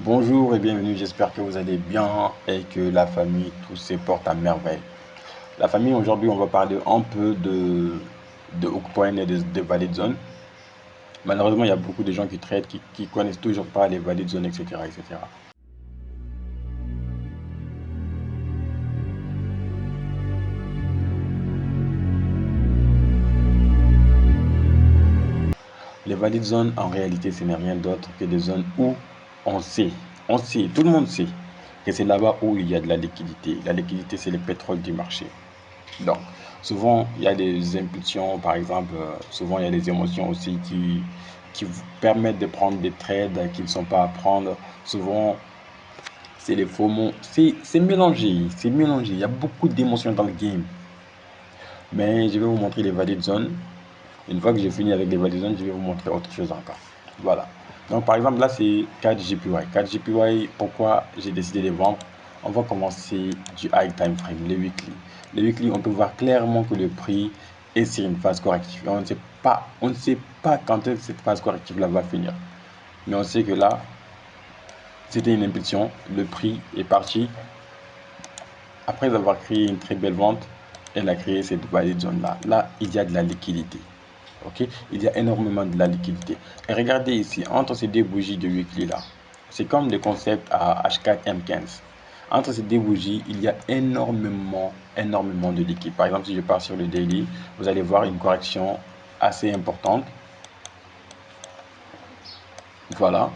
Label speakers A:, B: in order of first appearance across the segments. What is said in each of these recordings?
A: Bonjour et bienvenue, j'espère que vous allez bien et que la famille, tout se porte à merveille. La famille, aujourd'hui, on va parler un peu de hookpoint et de valid zone. Malheureusement, il y a beaucoup de gens qui traitent, qui connaissent toujours pas les valid zones, etc., etc. Les valid zones, en réalité, ce n'est rien d'autre que des zones où on sait, on sait, tout le monde sait que c'est là-bas où il y a de la liquidité. La liquidité, c'est le pétrole du marché. Donc, souvent, il y a des impulsions, par exemple, souvent, il y a des émotions aussi qui vous permettent de prendre des trades qui ne sont pas à prendre. Souvent, c'est les faux mots. C'est mélangé, c'est mélangé. Il y a beaucoup d'émotions dans le game. Mais je vais vous montrer les valid zones. Une fois que j'ai fini avec les valid zones, je vais vous montrer autre chose encore. Voilà. Donc, par exemple, là, c'est 4 JPY. 4 JPY, pourquoi j'ai décidé de les vendre? On va commencer du high time frame, les weekly. Les weekly, on peut voir clairement que le prix est sur une phase corrective. On ne sait pas quand est-ce que cette phase corrective là va finir. Mais on sait que là, c'était une impulsion. Le prix est parti. Après avoir créé une très belle vente, elle a créé cette valid zone là. Là, il y a de la liquidité. Ok, il y a énormément de la liquidité. Et regardez ici, entre ces deux bougies de weekly là, c'est comme le concept à H4M15. Entre ces deux bougies, il y a énormément de liquide. Par exemple, si je pars sur le daily, vous allez voir une correction assez importante. Voilà.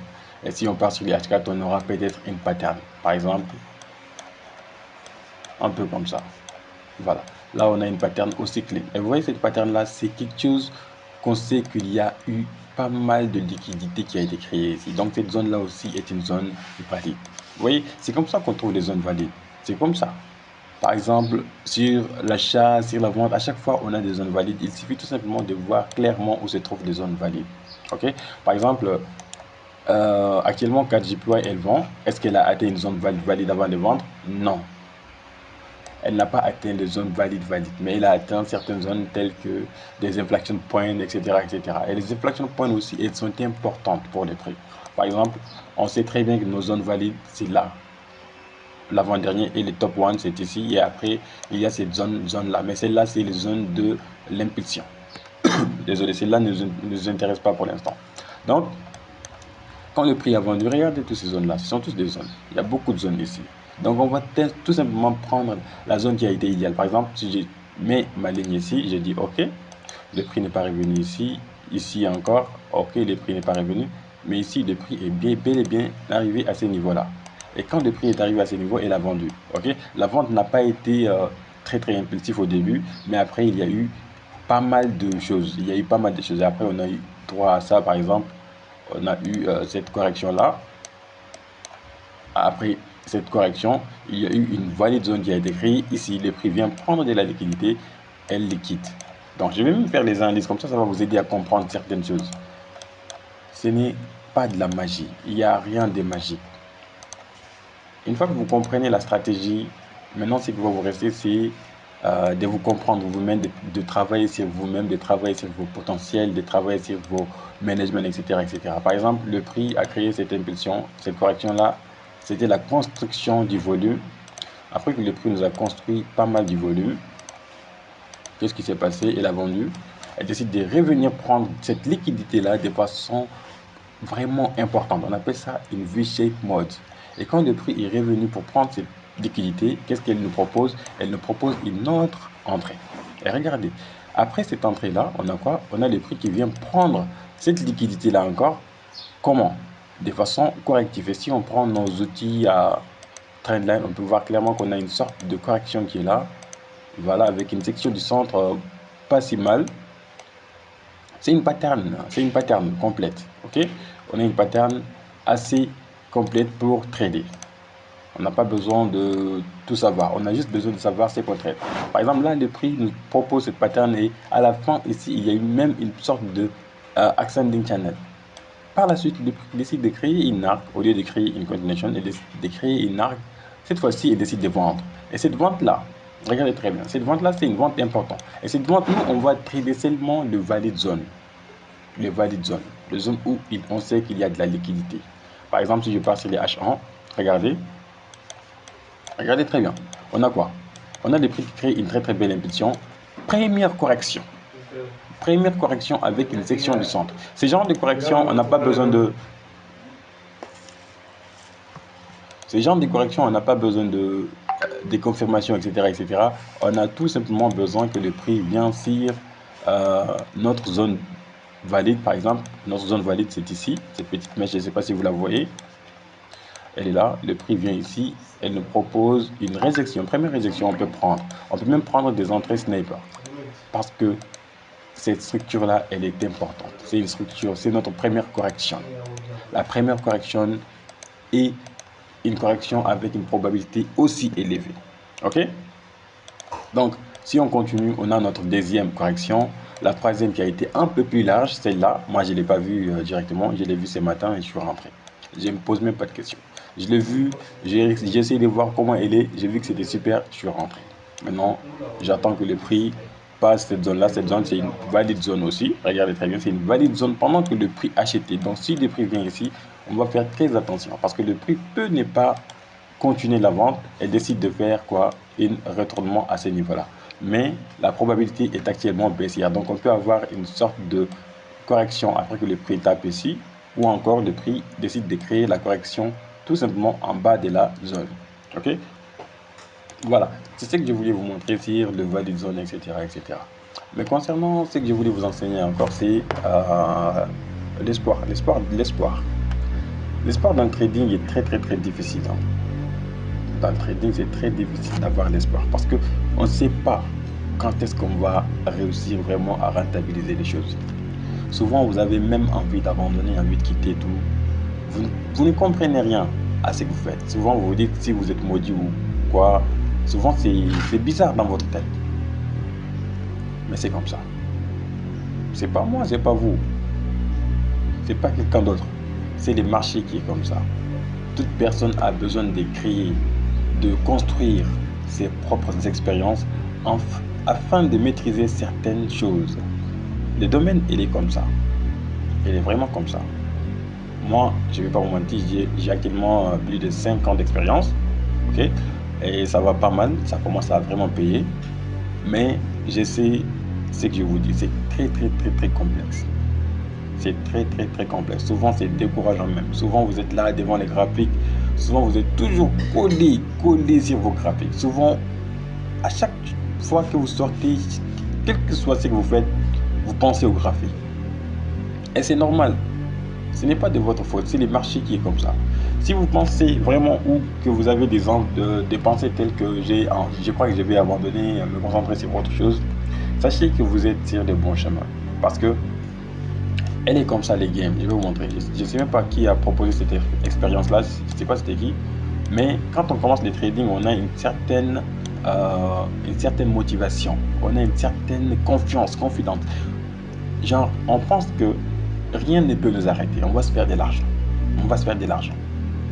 A: Et si on part sur les H4, on aura peut-être une pattern. Par exemple, un peu comme ça. Voilà. Là, on a une pattern aussi clean. Et vous voyez, cette pattern-là, c'est quelque chose qu'on sait qu'il y a eu pas mal de liquidité qui a été créée ici. Donc, cette zone-là aussi est une zone valide. Vous voyez, c'est comme ça qu'on trouve les zones valides. C'est comme ça. Par exemple, sur l'achat, sur la vente, à chaque fois, on a des zones valides. Il suffit tout simplement de voir clairement où se trouvent les zones valides. OK? Par exemple, actuellement, 4JPY, elle vend. Est-ce qu'elle a atteint une zone valide avant de vendre? Non. Elle n'a pas atteint les zones valides, mais elle a atteint certaines zones telles que des inflection points, etc., etc. Et les inflection points aussi, elles sont importantes pour les prix. Par exemple, on sait très bien que nos zones valides, c'est là. L'avant-dernier et le top one, c'est ici. Et après, il y a cette zone-là. Mais celle-là, c'est les zones de l'impulsion. Désolé, celle-là ne nous intéresse pas pour l'instant. Donc, quand le prix a vendu, regardez toutes ces zones-là. Ce sont tous des zones. Il y a beaucoup de zones ici. Donc, on va tout simplement prendre la zone qui a été idéale. Par exemple, si je mets ma ligne ici, je dis OK, le prix n'est pas revenu ici. Ici encore, OK, le prix n'est pas revenu. Mais ici, le prix est bel et bien arrivé à ce niveau-là. Et quand le prix est arrivé à ce niveau, il a vendu. OK? La vente n'a pas été très impulsif au début, mais après, il y a eu pas mal de choses. Il y a eu pas mal de choses. Et après, on a eu droit à ça, par exemple, on a eu cette correction-là. Après cette correction, il y a eu une valide zone qui a été créée. Ici, le prix vient prendre de la liquidité, elle liquide. Donc, je vais même faire les analyses, comme ça va vous aider à comprendre certaines choses. Ce n'est pas de la magie. Il n'y a rien de magique. Une fois que vous comprenez la stratégie, maintenant, ce qui va vous rester, c'est de vous comprendre vous-même, de travailler sur vous-même, de travailler sur vos potentiels, de travailler sur vos management, etc., etc. Par exemple, le prix a créé cette impulsion, cette correction-là, c'était la construction du volume. Après que le prix nous a construit pas mal du volume, qu'est-ce qui s'est passé? Elle a vendu. Elle décide de revenir prendre cette liquidité-là de façon vraiment importante. On appelle ça une V-shape mode. Et quand le prix est revenu pour prendre cette liquidité, qu'est-ce qu'elle nous propose? Elle nous propose une autre entrée. Et regardez, après cette entrée-là, on a quoi? On a le prix qui vient prendre cette liquidité-là encore. Comment? De façon corrective. Et si on prend nos outils à Trendline, on peut voir clairement qu'on a une sorte de correction qui est là. Voilà, avec une section du centre pas si mal. C'est une pattern complète, ok? On a une pattern assez complète pour trader. On n'a pas besoin de tout savoir, on a juste besoin de savoir ce qu'on trade. Par exemple, là, le prix nous propose cette pattern et à la fin, ici, il y a eu même une sorte de ascending channel. Par la suite, le prix décide de créer une arc au lieu de créer une continuation et de créer une arc. Cette fois-ci, il décide de vendre. Et cette vente-là, regardez très bien, cette vente-là, c'est une vente importante. Et cette vente, nous, on va trader seulement le valid zone. Les valid zones, les zones où on sait qu'il y a de la liquidité. Par exemple, si je pars sur les H1, regardez très bien. On a quoi? On a des prix qui créent une très belle impulsion. Première correction avec une section du centre. Ce genre de correction, on n'a pas besoin de... des confirmations, etc. On a tout simplement besoin que le prix vienne sur notre zone valide. Par exemple, notre zone valide, c'est ici. Cette petite mèche, je ne sais pas si vous la voyez. Elle est là, le prix vient ici, elle nous propose une réjection. Première réjection, on peut prendre. On peut même prendre des entrées sniper. Parce que cette structure-là, elle est importante. C'est une structure, c'est notre première correction. La première correction est une correction avec une probabilité aussi élevée. Ok? Donc, si on continue, on a notre deuxième correction. La troisième qui a été un peu plus large, celle-là, moi je ne l'ai pas vue directement, je l'ai vue ce matin et je suis rentré. Je ne me pose même pas de questions. Je l'ai vue, j'ai essayé de voir comment elle est, j'ai vu que c'était super, je suis rentré. Maintenant, j'attends que le prix passe cette zone-là. Cette zone, c'est une valide zone aussi. Regardez très bien, c'est une valide zone pendant que le prix acheté. Donc, si le prix vient ici, on va faire très attention parce que le prix peut ne pas continuer la vente et décide de faire quoi? Un retournement à ce niveau-là. Mais la probabilité est actuellement baissière. Donc, on peut avoir une sorte de correction après que le prix tape ici, ou encore le prix décide de créer la correction tout simplement en bas de la zone. Ok? Voilà, c'est ce que je voulais vous montrer sur le valide zone, etc. Mais concernant ce que je voulais vous enseigner encore, c'est l'espoir. L'espoir dans le trading est très difficile. Hein. Dans le trading, c'est très difficile d'avoir l'espoir parce qu'on ne sait pas quand est-ce qu'on va réussir vraiment à rentabiliser les choses. Souvent, vous avez même envie d'abandonner, envie de quitter tout. Vous ne comprenez rien à ce que vous faites. Souvent, vous vous dites si vous êtes maudit ou quoi. Souvent, c'est bizarre dans votre tête. Mais c'est comme ça. C'est pas moi, c'est pas vous. C'est pas quelqu'un d'autre. C'est le marché qui est comme ça. Toute personne a besoin de créer, de construire ses propres expériences afin de maîtriser certaines choses. Le domaine, il est comme ça. Il est vraiment comme ça. Moi, je ne vais pas vous mentir, j'ai actuellement plus de 5 ans d'expérience. Ok? Et ça va pas mal, ça commence à vraiment payer. Mais je sais ce que je vous dis, c'est très complexe. C'est très complexe. Souvent, c'est décourageant même. Souvent, vous êtes là devant les graphiques. Souvent, vous êtes toujours collé sur vos graphiques. Souvent, à chaque fois que vous sortez, quel que soit ce que vous faites, vous pensez au graphique. Et c'est normal. Ce n'est pas de votre faute, c'est le marché qui est comme ça. Si vous pensez vraiment ou que vous avez des pensées telles que je crois que je vais abandonner, me concentrer sur autre chose, sachez que vous êtes sur le bon chemin. Parce que elle est comme ça, les games. Je vais vous montrer. Je ne sais même pas qui a proposé cette expérience-là. Je ne sais pas c'était qui. Mais quand on commence le trading, on a une certaine motivation. On a une certaine confiance, confidence. Genre, on pense que rien ne peut nous arrêter. On va se faire de l'argent.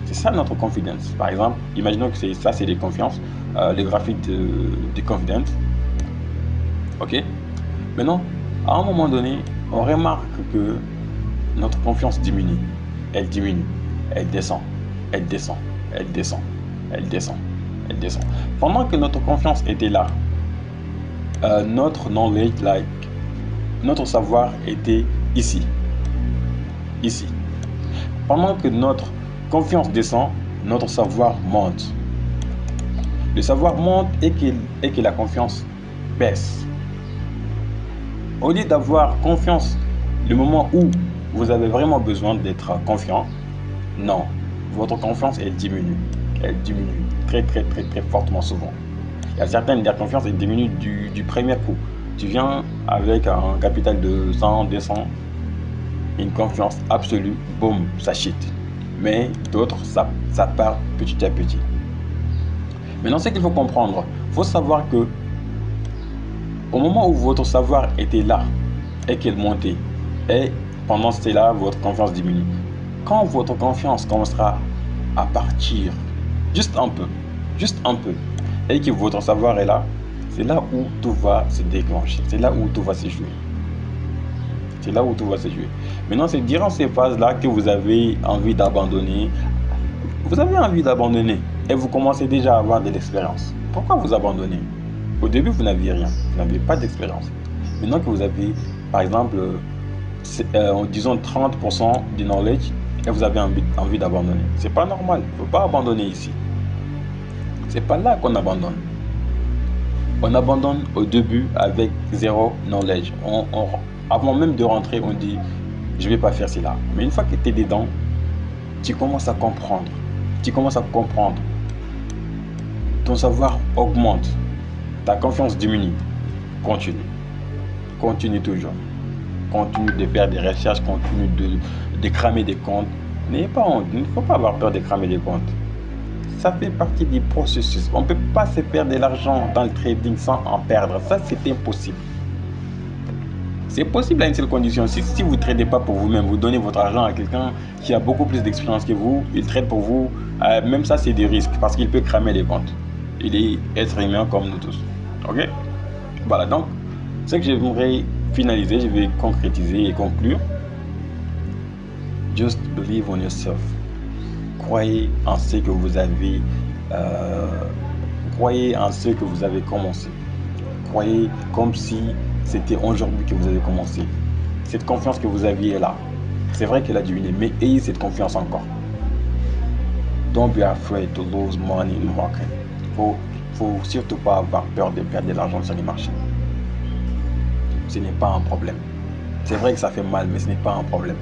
A: C'est ça notre confidence. Par exemple, imaginons que c'est des confiances. Les graphiques de confidence. Ok? Maintenant, à un moment donné, on remarque que notre confiance diminue. Elle diminue. Elle descend. Pendant que notre confiance était là, notre knowledge, notre savoir était ici. Pendant que notre confiance descend, notre savoir monte. Le savoir monte et que la confiance baisse. Au lieu d'avoir confiance le moment où vous avez vraiment besoin d'être confiant, non, votre confiance elle diminue. Elle diminue très fortement souvent. Il y a certaines de la confiance elle diminue du premier coup. Tu viens avec un capital de 100, 200, une confiance absolue, boum, ça chute. Mais d'autres, ça part petit à petit. Maintenant, ce qu'il faut comprendre, il faut savoir que au moment où votre savoir était là et qu'il montait, et pendant cela, votre confiance diminue. Quand votre confiance commencera à partir juste un peu, et que votre savoir est là, c'est là où tout va se déclencher, c'est là où tout va se jouer. C'est là où tout va se jouer. Maintenant, c'est durant ces phases-là que vous avez envie d'abandonner. Vous avez envie d'abandonner et vous commencez déjà à avoir de l'expérience. Pourquoi vous abandonnez? Au début, vous n'aviez rien, vous n'aviez pas d'expérience. Maintenant que vous avez, par exemple, disons 30% du knowledge et vous avez envie d'abandonner. C'est pas normal, il ne faut pas abandonner ici. C'est pas là qu'on abandonne. On abandonne au début avec zéro knowledge. Avant même de rentrer, on dit je vais pas faire cela. Mais une fois que tu es dedans, tu commences à comprendre. Tu commences à comprendre. Ton savoir augmente. Ta confiance diminue. Continue. Continue toujours. Continue de faire des recherches, continue de cramer des comptes. N'ayez pas honte, il ne faut pas avoir peur de cramer des comptes. Ça fait partie du processus. On ne peut pas se faire de l'argent dans le trading sans en perdre. Ça, c'est impossible. C'est possible à une seule condition. Si vous ne tradez pas pour vous-même, vous donnez votre argent à quelqu'un qui a beaucoup plus d'expérience que vous, il trade pour vous, même ça, c'est des risques parce qu'il peut cramer les comptes. Il est être humain comme nous tous. Ok? Voilà, donc, ce que j'aimerais finaliser, je vais concrétiser et conclure. Just believe on yourself. Croyez en ce que vous avez croyez en ce que vous avez commencé. Croyez comme si c'était aujourd'hui que vous avez commencé. Cette confiance que vous aviez est là. C'est vrai qu'elle a diminué, mais ayez cette confiance encore. Don't be afraid to lose money in the market. Faut surtout pas avoir peur de perdre de l'argent sur les marchés. Ce n'est pas un problème. C'est vrai que ça fait mal, mais ce n'est pas un problème.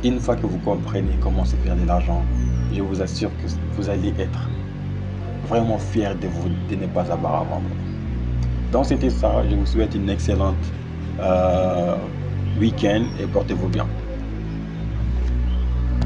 A: Une fois que vous comprenez comment se faire de l'argent, je vous assure que vous allez être vraiment fier de ne pas avoir à vendre. Donc c'était ça, je vous souhaite une excellente week-end et portez-vous bien.